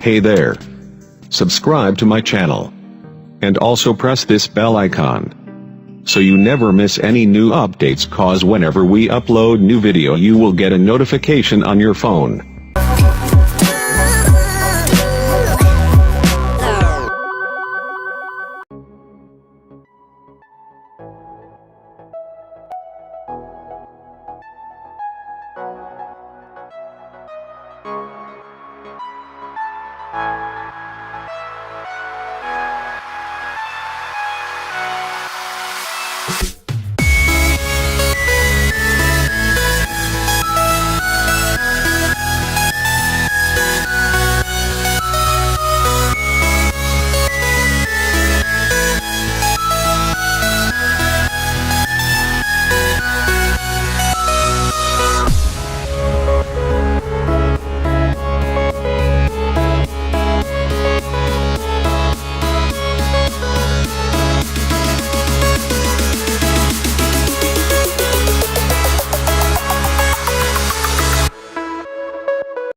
Hey there. Subscribe to my channel. And also press this bell icon, so you never miss any new updates, cause whenever we upload new video you will get a notification on your phone.